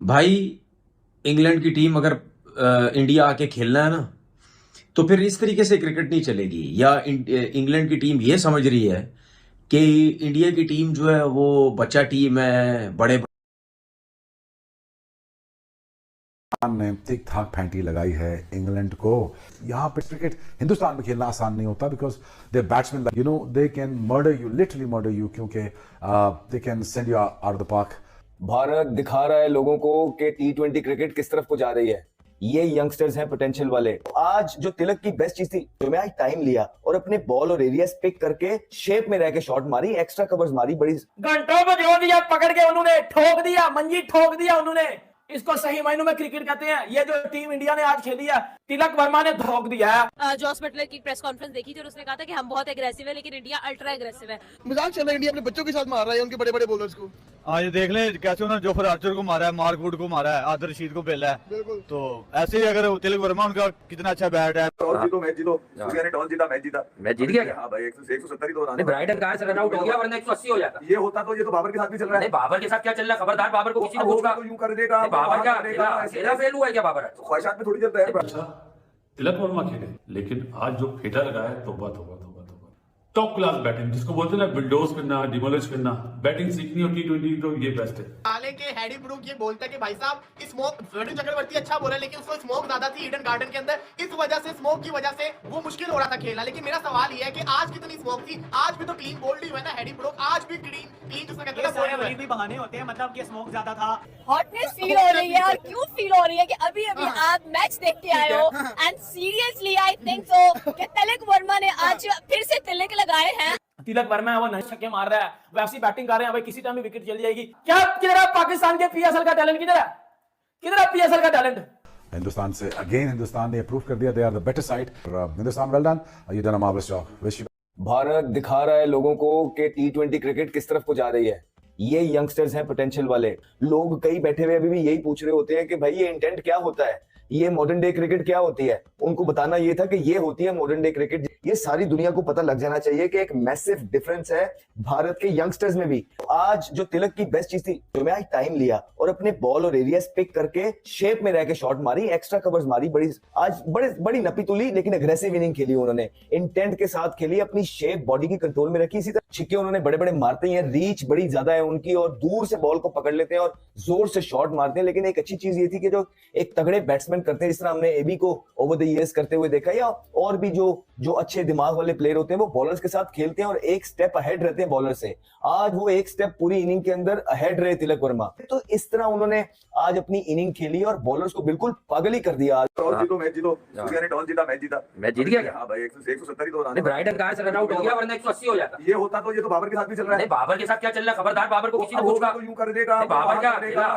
भाई, इंग्लैंड की टीम अगर इंडिया आके खेलना है ना, तो फिर इस तरीके से क्रिकेट नहीं चलेगी। या इंग्लैंड की टीम ये समझ रही है कि इंडिया की टीम जो है वो बच्चा टीम है, बड़े ने ठीक ठाक फैंटी लगाई है इंग्लैंड को। यहाँ पे क्रिकेट हिंदुस्तान में खेलना आसान नहीं होता because they batsman you know they can murder you, literally murder you, क्योंकि they can send you out of the park. Bharat दिखा रहा है लोगों को कि टी20 क्रिकेट किस तरफ को जा रही है। ये यंगस्टर्स हैं पोटेंशियल वाले। आज जो तिलक की बेस्ट चीज थी, जो मैं आज टाइम लिया और अपने बॉल और एरियाज पिक करके शेप में रह के शॉट मारी, एक्स्ट्रा कवर्स मारी, बड़ी घंटों को जो दिया पकड़ के उन्होंने ठोक दिया, मंजी ठोक दिया उन्होंने। इसको सही मायनों में क्रिकेट कहते हैं। ये जो टीम इंडिया ने आज खेली है, तिलक वर्मा ने धोख दिया है। जॉस बटलर की प्रेस कॉन्फ्रेंस देखी थी और उसने कहा था कि हम बहुत एग्रेसिव है लेकिन इंडिया अल्ट्रा एग्रेसिव है। मजाक चल रहा है, इंडिया अपने बच्चों के साथ मार रहा है उनके बड़े बड़े बॉलर्स को। आज देख लें कैसे उन्होंने जोफर आर्चर को मारा है, मार्क वुड को मारा है, आदिल रशीद को बेला है। बिल्कुल। तो ऐसे ही अगर तिलक वर्मा उनका कितना अच्छा बैट है। टॉस जीतो मैच जीतो, सूर्या ने टॉस जीता मैच जीता। मैच जीत गया क्या? हाँ भाई, 170 ही तो रन। ब्राइडन कहां से रन आउट हो गया, वरना 180 हो जाता। ये होता तो ये तो बाबर के साथ भी चल रहा है। नहीं, बाबर के साथ क्या चल रहा है? खबरदार, बाबर को किसी ने पूछा तो यूं कर देगा, बाबर क्या खेला फेल हुआ है क्या? बाबर ख्वाहिशात में थोड़ी चलता है। अच्छा, तिलक वर्मा खेले, लेकिन आज जो फेटा लगा है, तौबा तौबा तौबा तौबा। टॉप क्लास बैटिंग, जिसको बोलते हैं ना बिल्डोज करना, डिमोलिश करना, बैटिंग सीखनी हो टी20 तो ये बेस्ट है। हालांकि हैरी ब्रूक ये बोलता है कि भाई साहब स्मोक, वरुण चक्रवर्ती अच्छा बोला लेकिन उसको स्मोक ज्यादा थी ईडन गार्डन के अंदर, इस वजह से स्मोक की वजह से वो मुश्किल हो रहा था खेलना। लेकिन मेरा सवाल ये है कि आज कितनी स्मोक थी? आज भी तो क्लीन बोल्ड ही हुआ ना हैरी ब्रूक, आज भी क्लीन क्लीन जिसका कहते हैं सारे वही भी बहाने होते हैं, मतलब कि स्मोक ज्यादा था। हॉटनेस फील हो रही है और क्यों फील हो रही है कि अभी अभी आप मैच देख के आए हो and seriously I think so कि तिलक वर्मा ने आज फिर से तिलक लगाए हैं। तिलक वर्मा है वो नए छक्के मार रहा है, वैसी बैटिंग कर रहे हैं भाई, किसी टाइम भी विकेट चल जाएगी। क्या किधर है पाकिस्तान के पीएसएल का टैलेंट? किधर है, किधर है पीएसएल का टैलेंट? हिंदुस्तान से अगेन हिंदुस्तान ने प्रूव कर दिया they are the better side. Hindustan well done, you done a marvellous job. Wish you. Bharat दिखा रहा है लोगों को कि टी20 क्रिकेट किस तरफ को जा रही है। ये यंगस्टर्स हैं पोटेंशियल वाले। लोग कई बैठे हुए अभी भी यही पूछ रहे होते हैं कि भाई ये इंटेंट क्या होता है, ये मॉडर्न डे क्रिकेट क्या होती है। उनको बताना ये था कि ये होती है मॉडर्न डे क्रिकेट। ये सारी दुनिया को पता लग जाना चाहिए कि एक मैसिव डिफरेंस है भारत के यंगस्टर्स में भी। आज जो तिलक की बेस्ट चीज थी, जो मैं आज टाइम लिया और अपने बॉल और एरियाज पिक करके शेप में रह के शॉट मारी, एक्स्ट्रा कवर्स मारी, बड़ी नपी तुली लेकिन अग्रेसिव इनिंग खेली उन्होंने, इंटेंट के साथ खेली, अपनी शेप बॉडी की कंट्रोल में रखी। इसी तरह छिक्के उन्होंने बड़े बड़े मारते हैं, रीच बड़ी ज्यादा है उनकी और दूर से बॉल को पकड़ लेते हैं और जोर से शॉट मारते हैं। लेकिन एक अच्छी चीज ये थी कि जो एक तगड़े बैट्समैन करते हैं, जिस तरह हमने एबी को ओवर द इयर्स करते हुए देखा, या और भी जो अच्छे दिमाग वाले प्लेयर होते हैं वो बॉलर्स के साथ खेलते हैं और एक स्टेप अहेड रहते हैं बॉलर से। आज वो एक स्टेप पूरी इनिंग के अंदर अहेड रहे तिलक वर्मा। तो इस तरह उन्होंने आज अपनी इनिंग खेली और बॉलर्स को बिल्कुल पागल ही कर दिया। आज टॉस जीतो मैच जीतो, सूर्या ने टॉस जीता मैच जीता। मैच जीत गया क्या? हाँ भाई, 170 ही तो रन। ब्राइडन कहां से रन आउट हो गया, वरना 180 हो जाता। ये होता तो ये तो बाबर के साथ भी चल रहा है। नहीं, बाबर के साथ क्या चल रहा है? खबरदार, बाबर को किसी ने पूछा तो यूं कर देगा, बाबर क्या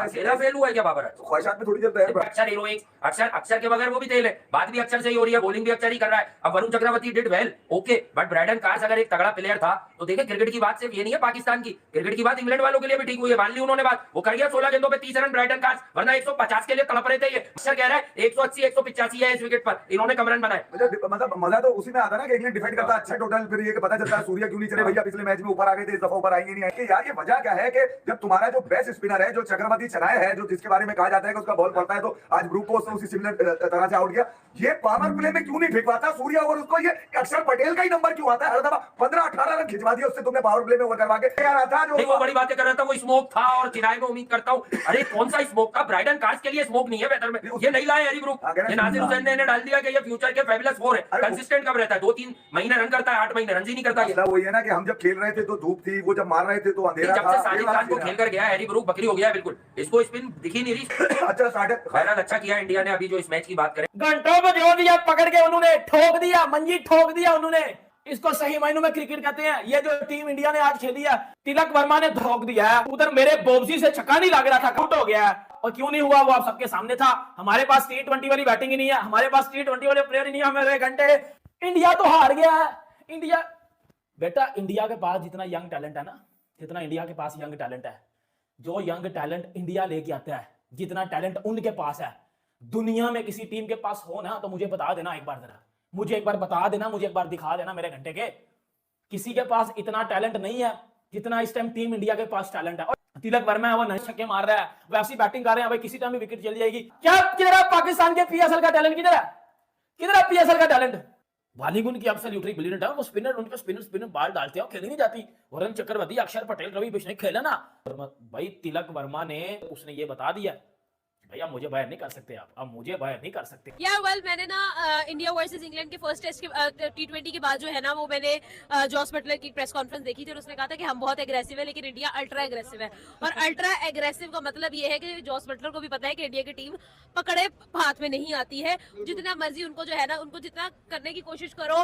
खेला फेल हुआ है क्या? बाबर ख्वाहिशात में थोड़ी चलता है। अक्षर हीरोइक्स, अक्षर के बगैर वो भी तेल है। बात भी अक्षर से ही हो रही है, बॉलिंग भी अक्षर ही कर रहा है। अब Varun Chakravarthy did well, okay, but Brydon Carse अगर एक तगड़ा प्लेयर था तो देखिए, क्रिकेट की बात सिर्फ ये नहीं है पाकिस्तान की, क्रिकेट की बात इंग्लैंड वालों के लिए भी ठीक हुई है। मान ली उन्होंने बात, वो कर गया 16 गेंदों पे 30 रन ब्राइडन कार्स, वरना 150 के लिए तड़प रहे थे। ये अक्षर कह रहा है 180 185 है इस विकेट पर, इन्होंने कम रन बनाए। मतलब मजा तो उसी में आता ना कि इंग्लैंड डिफेंड करता अच्छा टोटल, फिर ये पता चलता है सूर्या क्यों नहीं चले भैया, पिछले मैच में ऊपर आ गए थे, इस दफा ऊपर आएंगे नहीं आएंगे। यार ये वजह क्या है कि जब तुम्हारा जो बेस्ट स्पिनर है, जो चक्रवर्ती चराय है, जो जिसके बारे में कहा जाता है कि उसका बॉल पड़ता है, तो आज ब्रूक को उसने उसी सिमिलर तरह से आउट किया। ये पावर प्ले में क्यों नहीं फेंक पाता सूर्या, और उसको ये अक्षर पटेल का ही नंबर क्यों आता है हर दफा? 15-18 रन खिंचवा दिया उससे तुमने पावर प्ले में ओवर करवा के। यार था जो वो बड़ी बातें कर रहा था, वो स्मोक था और किराए में उम्मीद करता हूं। अरे कौन सा स्मोक था? ब्राइडन कार्स के लिए स्मोक नहीं है बेहतर में, ये नहीं लाए हैरी ब्रूक। ये नासिर हुसैन ने डाल दिया कि ये फ्यूचर के फेबुलस 4 है, कंसिस्टेंट कब रहता है, 2-3 महीने रन करता है, 8 महीने रन ही नहीं करता। मतलब वही है ना कि हम जब खेल रहे थे तो धूप थी, वो जब मार रहे थे तो अंधेरा था। जब से साजिद खान को खेलकर गया हैरी ब्रूक बकरी हो गया बिल्कुल, इसको स्पिन दिखी नहीं रही। अच्छा साजिद, बहरहाल अच्छा किया इंडिया ने। अभी जो इस मैच की बात करें, घंटों को जो दिया पकड़ के उन्होंने ठोक दिया, मंजी ठोक दिया उन्होंने। इसको सही मायनों में क्रिकेट कहते हैं। ये जो टीम इंडिया ने आज खेली है, तिलक वर्मा ने धोख दिया है। उधर मेरे बोबसी से छक्का नहीं लग रहा था, आउट हो गया है। और क्यों नहीं हुआ वो आप सबके सामने था। हमारे पास टी20 वाली बैटिंग ही नहीं है, हमारे पास टी20 वाले प्लेयर ही नहीं है। हमारे घंटे इंडिया तो हार गया है। इंडिया बेटा, इंडिया के पास जितना यंग टैलेंट है ना, जितना इंडिया के पास यंग टैलेंट है, जो यंग टैलेंट इंडिया लेके आता है, जितना टैलेंट उनके पास है, दुनिया में किसी टीम के पास हो ना तो मुझे बता देना एक बार, जरा मुझे एक बार बता देना, मुझे एक बार दिखा देना मेरे घंटे के। किसी के पास इतना टैलेंट नहीं है जितना इस टाइम टीम इंडिया के पास टैलेंट है। और तिलक वर्मा है वो नए छक्के मार रहा है, वैसी बैटिंग कर रहे हैं भाई, किसी टाइम भी विकेट चली जाएगी। क्या किधर है पाकिस्तान के पीएसएल का टैलेंट, किधर है, किधर है पीएसएल का टैलेंट? बॉलिंग उनकी एब्सोल्युटली ब्रिलियंट है, वो स्पिनर उनके स्पिनर बाल डालते हैं, खेली नहीं जाती। वरुण चक्रवर्ती, अक्षर पटेल, रवि बिश्नोई खेला ना भाई। तिलक वर्मा ने उसने ये बता दिया भैया मुझे बाहर नहीं कर सकते आप, अब मुझे बाहर नहीं कर सकते। यार वेल मैंने ना इंडिया वर्सेस इंग्लैंड के फर्स्ट टेस्ट के T20 के बाद जो है ना वो मैंने जॉस बटलर की प्रेस कॉन्फ्रेंस देखी थी और उसने कहा था कि हम बहुत एग्रेसिव है लेकिन इंडिया अल्ट्रा एग्रेसिव है। और अल्ट्रा एग्रेसिव का मतलब ये है कि जॉस बटलर को भी पता है कि इंडिया की टीम पकड़े हाथ में नहीं आती है। जितना मर्जी उनको जो है ना, उनको जितना करने की कोशिश करो,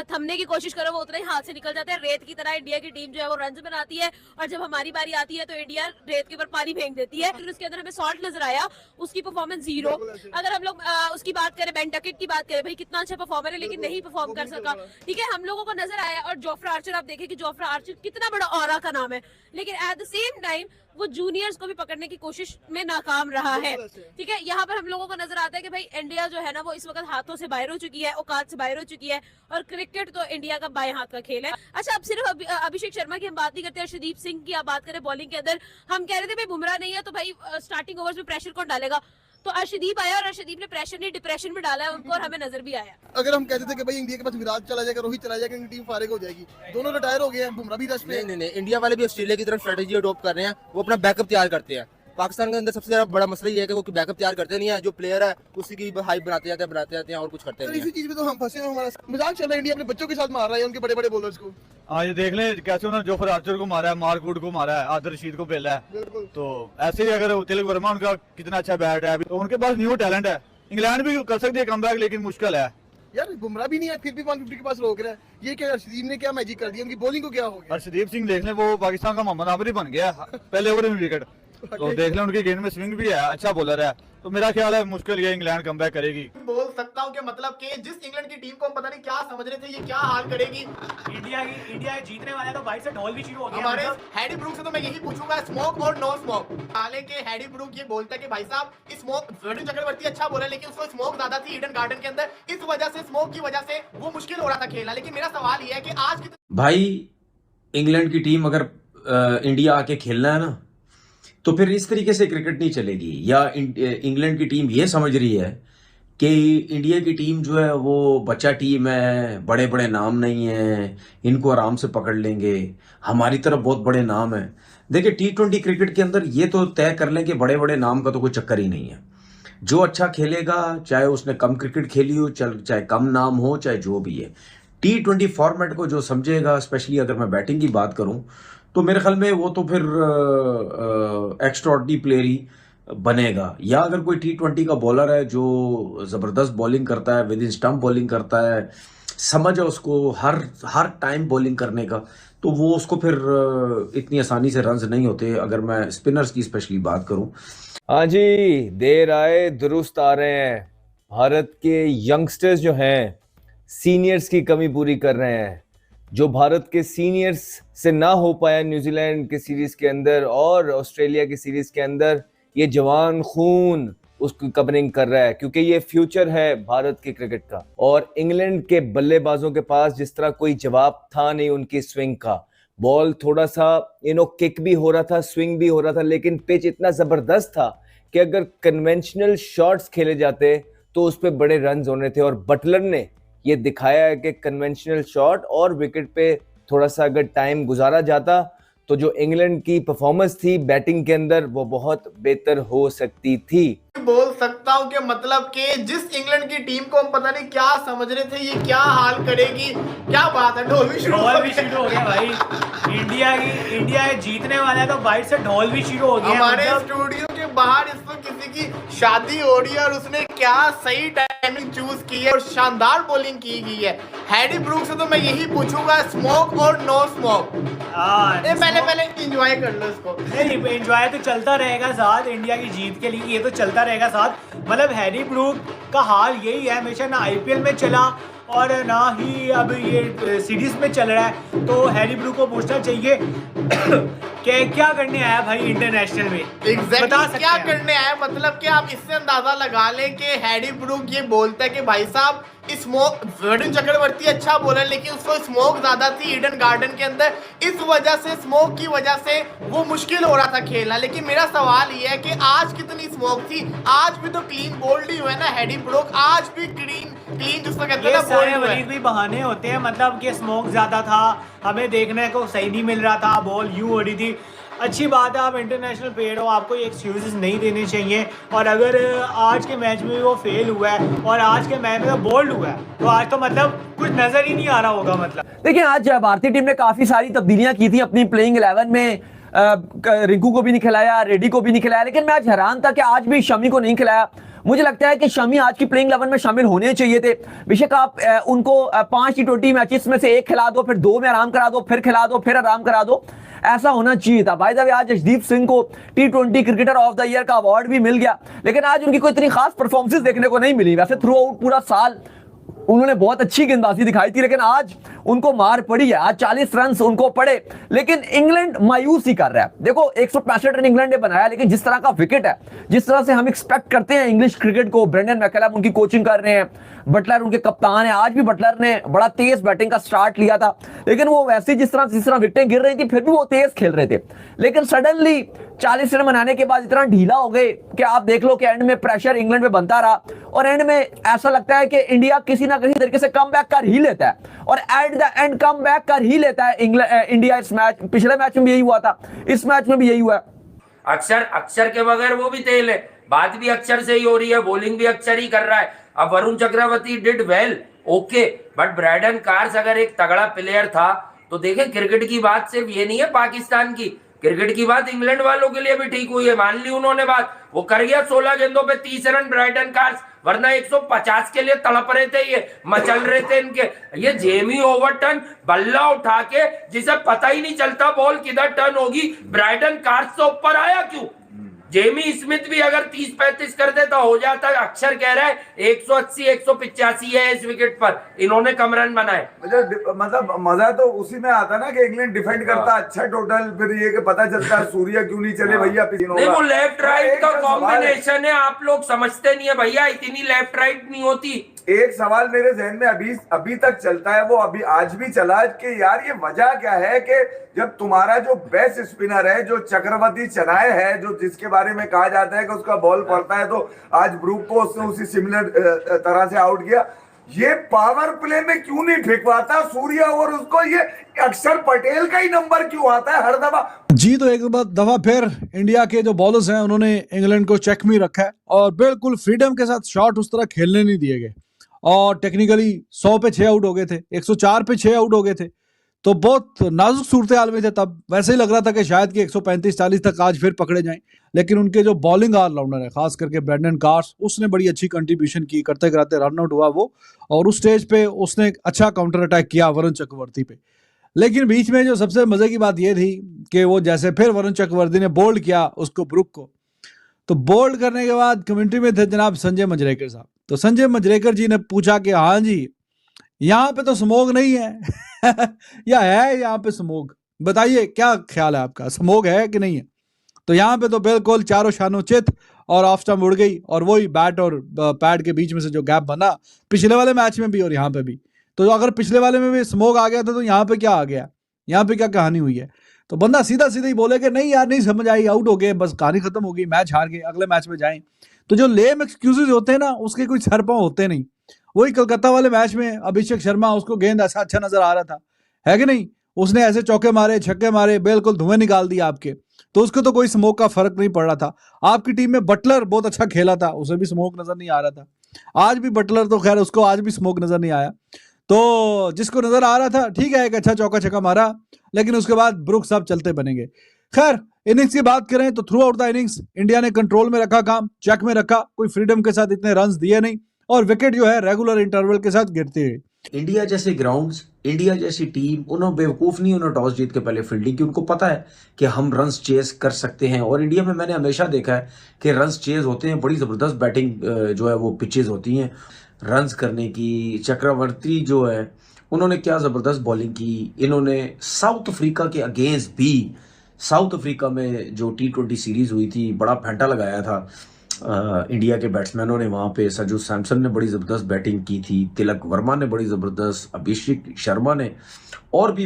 थमने की कोशिश करो, वो उतना ही हाथ से निकल जाता है। रेत की तरह इंडिया की टीम जो है वो रन बनाती है और जब हमारी बारी आती है तो इंडिया रेत के ऊपर पानी फेंक देती है। फिर उसके अंदर हमें सॉल्ट नजर आया, उसकी परफॉर्मेंस जीरो। अगर हम लोग उसकी बात करें, बेन डकेट की बात करें, भाई कितना अच्छा परफॉर्मर है लेकिन नहीं परफॉर्म कर सका, ठीक है, हम लोगों को नजर आया। और जोफ्रा आर्चर आप देखें कि जोफ्रा आर्चर कितना बड़ा ऑरा का नाम है लेकिन एट द सेम टाइम वो जूनियर्स को भी पकड़ने की कोशिश में नाकाम रहा है, ठीक है। यहाँ पर हम लोगों को नजर आता है कि भाई इंडिया जो है ना वो इस वक्त हाथों से बाहर हो चुकी है, औकात से बाहर हो चुकी है और क्रिकेट तो इंडिया का बाएं हाथ का खेल है। अच्छा, अब सिर्फ अभिषेक शर्मा की हम बात नहीं करते, अर्शदीप सिंह की आप बात करें बॉलिंग के अंदर, हम कह रहे थे भाई बुमराह नहीं है तो भाई स्टार्टिंग ओवर्स में प्रेशर कौन डालेगा, तो अर्शदीप आया और अर्शदीप ने प्रेशर नहीं डिप्रेशन में डाला है उनको और हमें नजर भी आया। अगर हम कहते थे कि भाई इंडिया के पास विराट चला जाएगा, रोहित चला जाएगा, टीम फारिग हो जाएगी, दोनों रिटायर हो गए हैं, बुमराह भी रेस्ट पे। नहीं, इंडिया वाले भी ऑस्ट्रेलिया की तरफ स्ट्रेटेजी अडॉप्ट कर रहे हैं, वो अपना बैकअप तैयार करते हैं। पाकिस्तान के अंदर सबसे ज्यादा बड़ा मसला ये है कि वो बैकअप तैयार करते नहीं है, जो प्लेयर है उसी की हाइप बनाते जाते हैं और कुछ करते नहीं। इसी चीज में तो हम फंसे हैं, हमारा मजाक चल रहा है, इंडिया अपने बच्चों के साथ मार रहा है उनके बड़े बड़े बॉलर्स को। हाँ ये देख ले कैसे उन्होंने जोफर आर्चर को मारा है, मार्कवुड को मारा है, आदिल रशीद को बेला है। तो ऐसे ही अगर तिलक वर्मा उनका कितना अच्छा बैट है तो उनके पास न्यू टैलेंट है। इंग्लैंड भी कर सकती है कमबैक लेकिन मुश्किल है यार। बुमराह भी नहीं है फिर भी 150 के पास रोक रहा है, ये क्या अर्शदीप ने क्या मैजिक कर दिया, उनकी बॉलिंग को क्या हो गया। अर्शदीप सिंह देख ले वो पाकिस्तान का मोहम्मद आमिर बन गया पहले ओवर में विकेट, तो देख ले उनकी गेंद में स्विंग भी है, अच्छा बॉलर है। तो मेरा ख्याल है मुश्किल ये इंग्लैंड कमबैक करेगी। बोल सकता हूँ कि मतलब कि जिस इंग्लैंड की टीम को हम पता नहीं क्या समझ रहे थे, ये क्या हाल करेगी। इंडिया जीतने वाला तो बाइट से ढोल भी शुरू हो गया। हमारे हैडी ब्रूक से तो मैं यही पूछूंगा, स्मोक और नो स्मोक। हालांकि हैडी ब्रूक ये बोलता है कि भाई साहब स्मोक, वरुण चक्रवर्ती अच्छा बोला लेकिन उसको स्मोक ज्यादा थी ईडन गार्डन के अंदर, इस वजह से स्मोक की वजह से वो मुश्किल हो रहा था खेलना। लेकिन मेरा सवाल ये है कि आज की भाई इंग्लैंड की टीम अगर इंडिया आके खेलना है ना तो फिर इस तरीके से क्रिकेट नहीं चलेगी। या इंग्लैंड की टीम ये समझ रही है कि इंडिया की टीम जो है वो बच्चा टीम है, बड़े बड़े नाम नहीं है, इनको आराम से पकड़ लेंगे, हमारी तरफ बहुत बड़े नाम है। देखिए T20 क्रिकेट के अंदर ये तो तय कर लें कि बड़े बड़े नाम का तो कोई चक्कर ही नहीं है। जो अच्छा खेलेगा, चाहे उसने कम क्रिकेट खेली हो, चाहे कम नाम हो, चाहे जो भी है, T20 फॉर्मेट को जो समझेगा, स्पेशली अगर मैं बैटिंग की बात करूं तो मेरे ख्याल में वो तो फिर एक्स्ट्राऑर्डिनरी प्लेयर ही बनेगा। या अगर कोई T20 का बॉलर है जो ज़बरदस्त बॉलिंग करता है, विद इन स्टंप बॉलिंग करता है, समझ है उसको हर टाइम बॉलिंग करने का, तो वो उसको फिर इतनी आसानी से रन्स नहीं होते। अगर मैं स्पिनर्स की स्पेशली बात करूं। हाँ जी, देर आए दुरुस्त आ रहे हैं। भारत के यंगस्टर्स जो हैं सीनियर्स की कमी पूरी कर रहे हैं। जो भारत के सीनियर्स से ना हो पाया न्यूजीलैंड के सीरीज के अंदर और ऑस्ट्रेलिया की सीरीज के अंदर, ये जवान खून उसकी कवरिंग कर रहा है क्योंकि ये फ्यूचर है भारत के क्रिकेट का। और इंग्लैंड के बल्लेबाजों के पास जिस तरह कोई जवाब था नहीं उनकी स्विंग का, बॉल थोड़ा सा किक भी हो रहा था, स्विंग भी हो रहा था, लेकिन पिच इतना जबरदस्त था कि अगर कन्वेंशनल शॉट्स खेले जाते तो उस पर बड़े रन होने थे। और बटलर ने ये दिखाया है कि कन्वेंशनल शॉट और विकेट पे थोड़ा सा अगर टाइम गुजारा जाता तो जो इंग्लैंड की परफॉर्मेंस थी बैटिंग के अंदर वो बहुत बेहतर हो सकती थी। बोल सकता हूँ कि मतलब कि जिस इंग्लैंड की टीम को हम पता नहीं क्या समझ रहे थे, ये क्या हाल करेगी। क्या बात है, ढोल भी शुरू हो गया भाई। इंडिया जीतने वाला है तो बाइट से ढोल भी शुरू हो गया। हमारे स्टूडियो के बाहर इस वक्त किसी की शादी हो रही है और उसने क्या सही टाइमिंग चूज की है और शानदार बॉलिंग की गई है। हैडी ब्रूक से तो मैं यही पूछूंगा, स्मोक और नो स्मोक। पहले एंजॉय कर लो इसको। नहीं, एंजॉय तो चलता रहेगा साथ, इंडिया की जीत के लिए ये तो चलता रहेगा साथ। मतलब हैरी ब्रूक का हाल यही है, हमेशा ना IPL में चला और ना ही अब ये सीरीज में चल रहा है। तो हैरी ब्रूक को पूछना चाहिए कि क्या करने आया भाई इंटरनेशनल में। एग्जैक्टली क्या करने आया, मतलब कि आप इससे अंदाजा लगा लें कि हैरी ब्रूक ये बोलता है कि भाई साहब स्मोक, वरुण चक्रवर्ती अच्छा बोला लेकिन उसको स्मोक ज्यादा थी ईडन गार्डन के अंदर, इस वजह से स्मोक की वजह से वो मुश्किल हो रहा था खेलना। लेकिन मेरा सवाल ये है कि आज कितनी स्मोक थी, आज भी तो क्लीन बोल्ड ही हुआ है ना हैरी ब्रूक, आज भी क्लीन जिसको कहते हैं ना बोल्ड हुआ है। भी बहाने होते हैं, मतलब कि स्मोक ज्यादा था, हमें देखने को सही नहीं मिल रहा था, बॉल यूं हो रही थी। अच्छी बात है, आप इंटरनेशनल प्लेयर हो, आपको ये एक्सक्यूजेस नहीं देने चाहिए। और अगर आज के मैच में वो फेल हुआ है और आज के मैच में बोल्ड हुआ है तो आज तो मतलब कुछ नजर ही नहीं आ रहा होगा। मतलब देखिए, आज भारतीय टीम ने काफी सारी तब्दीलियां की थी अपनी प्लेइंग 11 में। रिंकू को भी नहीं खिलाया, रेड्डी को भी नहीं खिलाया, लेकिन मैं आज हैरान था कि आज भी शमी को नहीं खिलाया। मुझे लगता है कि शमी आज की प्लेइंग 11 में शामिल होने चाहिए थे। बेशक आप उनको 5 T20 मैचेस में से 1 खिला दो, फिर 2 में आराम करा दो, फिर खिला दो, फिर आराम करा दो, ऐसा होना चाहिए था। भाई साहब, आज जसदीप सिंह को T20 cricketer of the year का अवार्ड भी मिल गया, लेकिन आज उनकी कोई इतनी खास परफॉर्मेंस देखने को नहीं मिली। वैसे थ्रू आउट पूरा साल उन्होंने बहुत अच्छी गेंदबाजी दिखाई थी, लेकिन आज उनको मार पड़ी है। आज 40 रन उनको पड़े, लेकिन इंग्लैंड मायूस ही कर रहा है। देखो, 165 रन इंग्लैंड ने बनाया, लेकिन जिस तरह का विकेट है, जिस तरह से हम एक्सपेक्ट करते हैं इंग्लिश क्रिकेट को, ब्रेंडन मैकलम उनकी कोचिंग कर रहे हैं, बटलर उनके कप्तान है। आज भी बटलर ने बड़ा तेज बैटिंग का स्टार्ट लिया था, लेकिन वो वैसे जिस तरह विकेटें गिर रही थी फिर भी वो तेज खेल रहे थे। लेकिन सडनली 40 रन बनाने के बाद इतना ढीला हो गए कि आप देख लो कि एंड में प्रेशर इंग्लैंड पे बनता रहा, और एंड में ऐसा लगता है कि इंडिया किसी ना किसी तरीके से कम बैक कर ही लेता है, और at the and come back कर ही लेता है इंडिया। इस मैच, पिछले मैच में भी यही हुआ था, इस मैच में भी यही हुआ है। अक्षर के बगैर वो भी तेल है, बात भी अक्षर से ही हो रही है, बॉलिंग भी अक्षर ही कर रहा है। अब Varun Chakravarthy did well, okay, but Brydon Carse अगर एक तगड़ा प्लेयर था तो देखे, क्रिकेट की बात सिर्फ ये नहीं है पाकिस्तान की, क्रिकेट की बात इंग्लैंड वालों के लिए भी ठीक हुई है। मान ली उन्होंने बात, वो कर गया 16 गेंदों पे 30 रन ब्राइटन कार्स, वरना 150 के लिए तड़प रहे थे, ये मचल रहे थे इनके। ये जेमी ओवरटन बल्ला उठा के, जिसे पता ही नहीं चलता बॉल किधर टर्न होगी, ब्राइटन कार्स से ऊपर आया क्यों? जेमी स्मिथ भी अगर 30-35 कर देता हो जाता। अक्षर कह रहा है 180-185 है इस विकेट पर, इन्होंने कम रन बनाए। मतलब मजा तो उसी में आता ना कि इंग्लैंड डिफेंड करता अच्छा टोटल, फिर ये कि पता चलता है सूर्या क्यों नहीं चले भैया। नहीं, वो लेफ्ट राइट का कॉम्बिनेशन है, आप लोग समझते नहीं है भैया, इतनी लेफ्ट राइट नहीं होती। एक सवाल मेरे जहन में अभी तक चलता है, वो अभी आज भी चला कि यार ये वजह क्या है कि जब तुम्हारा जो बेस्ट स्पिनर है, जो चक्रवर्ती चनाय है, जो जिसके बारे में कहा जाता है कि उसका बॉल पड़ता है, तो आज ब्रूक को उसने उसी सिमिलर तरह से आउट किया। ये पावर प्ले में क्यों नहीं फेंकवाता सूर्या, और उसको ये अक्षर पटेल का ही नंबर क्यों आता है हर दफा? जी, तो एक दफा फिर इंडिया के जो बॉलर्स हैं उन्होंने इंग्लैंड को चेक में रखा है, और बिल्कुल फ्रीडम के साथ शॉट उस तरह खेलने नहीं दिए गए, और टेक्निकली 100 पे 6 आउट हो गए थे, 104 पे 6 आउट हो गए थे। तो बहुत नाजुक सूरत हाल में थे तब। वैसे ही लग रहा था कि शायद कि 135-40 तक आज फिर पकड़े जाएं, लेकिन उनके जो बॉलिंग ऑलराउंडर है, खास करके ब्रेंडन कार्स, उसने बड़ी अच्छी कंट्रीब्यूशन की, करते कराते रन आउट हुआ वो, और उस स्टेज पे उसने अच्छा काउंटर अटैक किया वरुण चक्रवर्ती पे। लेकिन बीच में जो सबसे मजे की बात ये थी कि वो जैसे फिर वरुण चक्रवर्ती ने बोल्ड किया उसको, ब्रुक को, तो बोल्ड करने के बाद कमेंट्री में थे जनाब संजय मंजरेकर साहब। तो संजय मंजरेकर जी ने पूछा कि हाँ जी, यहाँ पे तो स्मोक नहीं है या है यहाँ पे स्मोक, बताइए क्या ख्याल है आपका, स्मोक है कि नहीं है? तो यहाँ पे तो बिल्कुल चारों शानों चित, और ऑफ स्टंप उड़ गई, और वही बैट और पैड के बीच में से जो गैप बना पिछले वाले मैच में भी और यहाँ पे भी। तो अगर पिछले वाले में भी स्मोक आ गया था तो यहाँ पे क्या आ गया, यहाँ पे क्या कहानी हुई है? तो बंदा सीधा ही बोले कि नहीं यार, नहीं समझ आई, आउट हो गए, बस कहानी खत्म हो गई, मैच हार गए, अगले मैच में जाएं। तो जो लेम एक्सक्यूजेज होते हैं ना, उसके कोई सर पांव होते नहीं। वही कलकत्ता वाले मैच में अभिषेक शर्मा, उसको गेंद ऐसा अच्छा नजर आ रहा था, है कि नहीं, उसने ऐसे चौके मारे, छक्के मारे, बिल्कुल धुएं निकाल दिया आपके, तो उसको तो कोई स्मोक का फर्क नहीं पड़ रहा था। आपकी टीम में बटलर बहुत अच्छा खेला था, उसे भी स्मोक नजर नहीं आ रहा था। आज भी बटलर, तो खैर उसको आज भी स्मोक नजर नहीं आया। तो जिसको नजर आ रहा था, ठीक है, एक अच्छा चौका छक्का मारा, लेकिन उसके बाद ब्रुक साहब चलते बनेंगे। खैर, इनिंग्स की बात करें तो through out the innings India ने कंट्रोल में रखा काम, चेक में रखा, कोई फ्रीडम के साथ इतने रन्स दिए नहीं, और विकेट जो है रेगुलर इंटरवल के साथ गिरते हुए। इंडिया जैसे ग्राउंड्स, इंडिया जैसी टीम, उन्होंने बेवकूफ़ नहीं, उन्होंने टॉस जीत के पहले फील्डिंग की। उनको पता है कि हम रन्स चेस कर सकते हैं, और इंडिया में मैंने हमेशा देखा है कि रन्स चेस होते हैं, बड़ी ज़बरदस्त बैटिंग जो है वो पिचेस होती हैं। रन्स करने की। चक्रवर्ती जो है उन्होंने क्या ज़बरदस्त बॉलिंग की। इन्होंने साउथ अफ्रीका के अगेंस्ट भी, साउथ अफ्रीका में जो T20 सीरीज़ हुई थी, बड़ा फेंटा लगाया था इंडिया के बैट्समैनों ने वहाँ पे। संजू सैमसन ने बड़ी ज़बरदस्त बैटिंग की थी, तिलक वर्मा ने बड़ी ज़बरदस्त, अभिषेक शर्मा ने, और भी